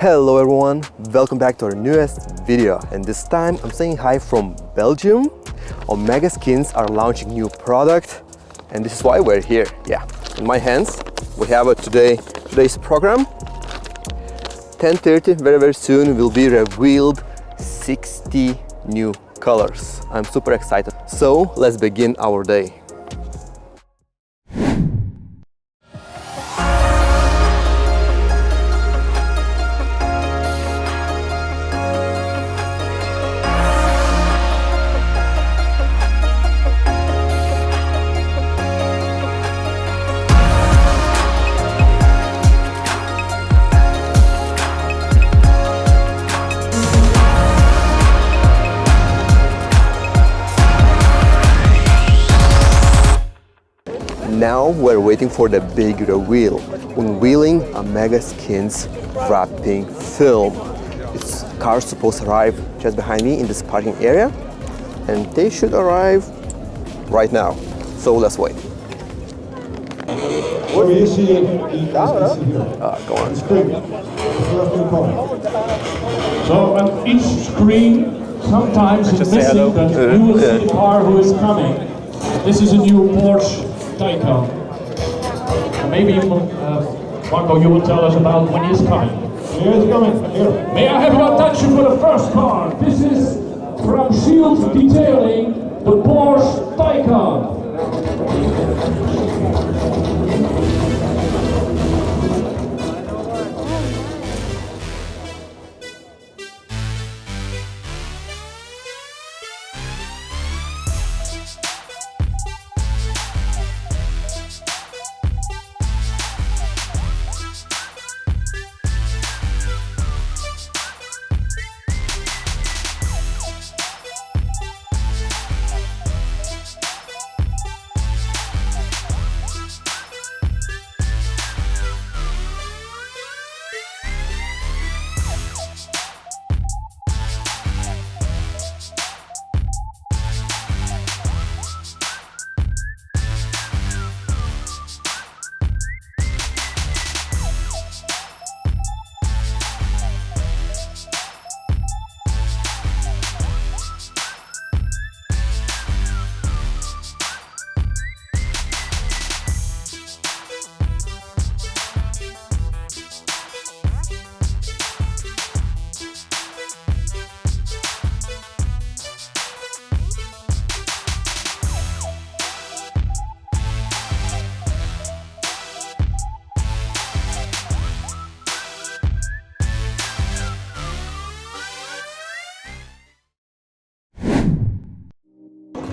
Hello everyone, welcome back to our newest video, and this time I'm saying hi from Belgium. Omega Skinz are launching new product and this is why we're here. Yeah, in my hands we have today's program. 10:30, very soon will be revealed 60 new colors. I'm super excited. So let's begin our day. Now we're waiting for the big reveal, unveiling Omega Skinz wrapping film. Its car's supposed to arrive just behind me in this parking area, and they should arrive right now. So let's wait. What do you see? Go on. So on each screen, sometimes it's missing, but you will see the car who is coming. This is a new Porsche Taycan. Maybe Marco, you will tell us about when he's coming. Here he's coming. Here. May I have your attention for the first car? This is from Shield Detailing, the Porsche Taycan.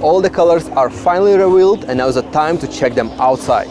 All the colors are finally revealed and now is the time to check them outside.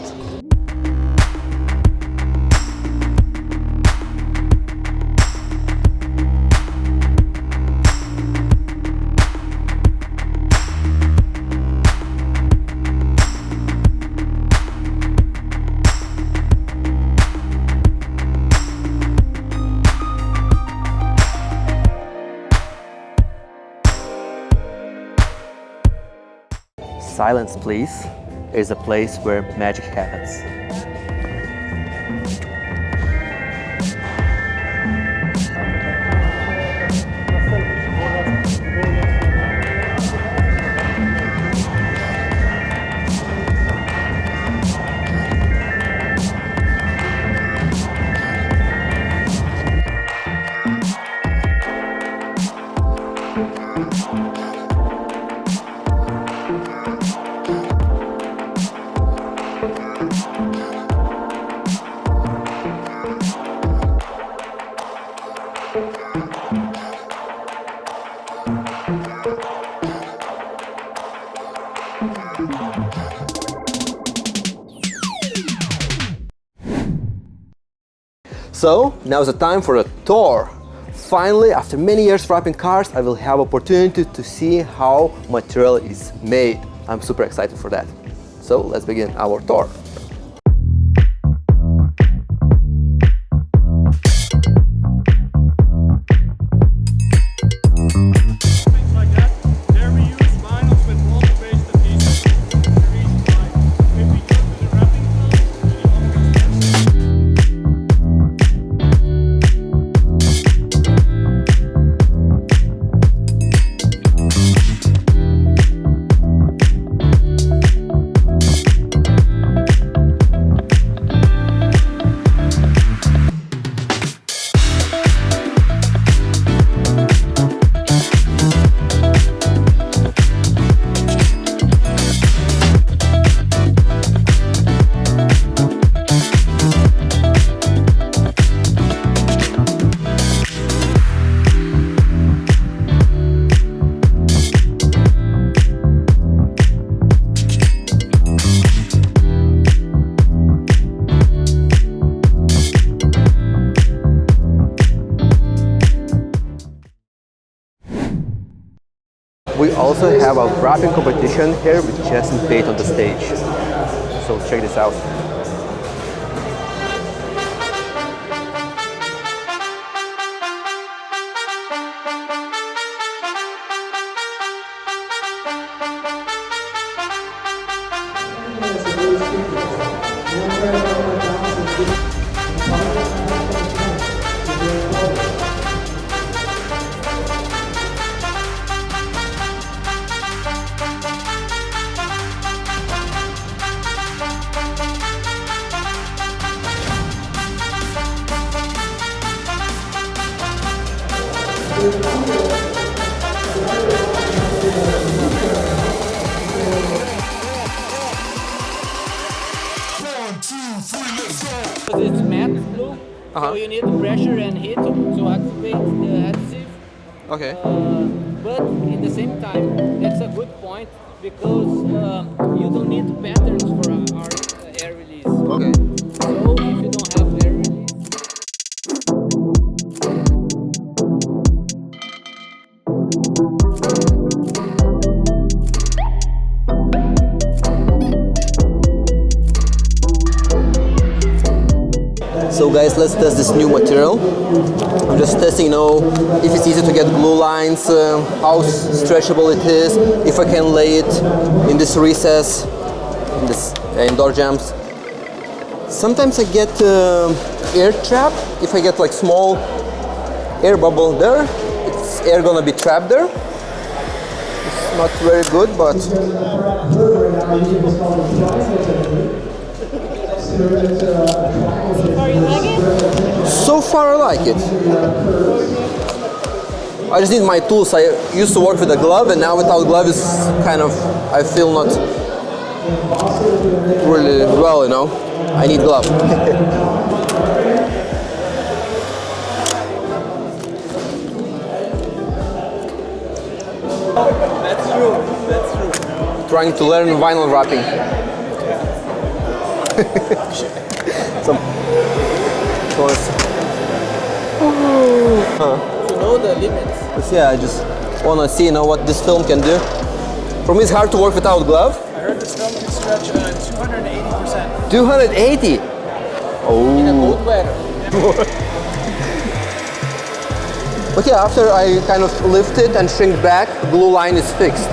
Silence, please. Is a place where magic happens. So now's the time for a tour. Finally, after many years wrapping cars, I will have opportunity to see how material is made. I'm super excited for that. So let's begin our tour. we also have a wrapping competition here with Jess and Pate on the stage. So check this out. It's matte glue, so you need pressure and heat to activate the adhesive. Okay. But in the same time, that's a good point because you don't need patterns for our air release. Okay. So if you don't have air release, So guys, let's test this new material. I'm just testing, if it's easy to get glue lines, how stretchable it is, if I can lay it in this recess, in this indoor jams. Sometimes I get air trap. If I get like small air bubble there, it's air gonna be trapped there. It's not very good, but so far I like it. I just need my tools. I used to work with a glove, and now without glove is kind of, I feel not really well, I need glove. that's true. Trying to learn vinyl wrapping. To know the limits. But yeah, I just want to see what this film can do. For me, it's hard to work without glove. I heard this film can stretch 280%. 280. Oh. In a cold weather. But yeah, after I kind of lift it and shrink back, glue line is fixed.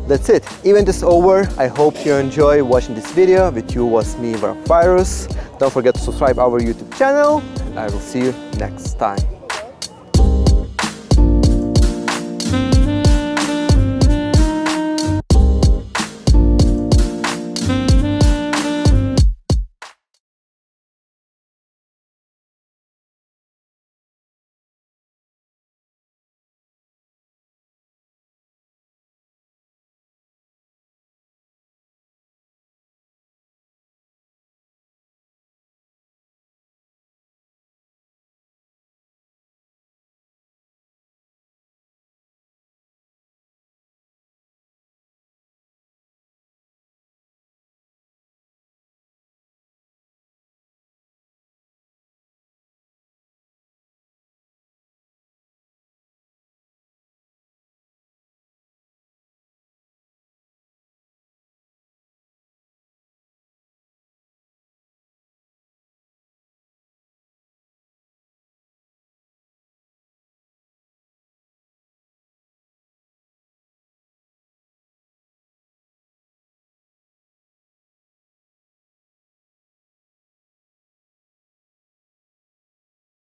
That's it. Event is over. I hope you enjoy watching this video. With you was me, Grafityp. Don't forget to subscribe our YouTube channel, and I will see you next time.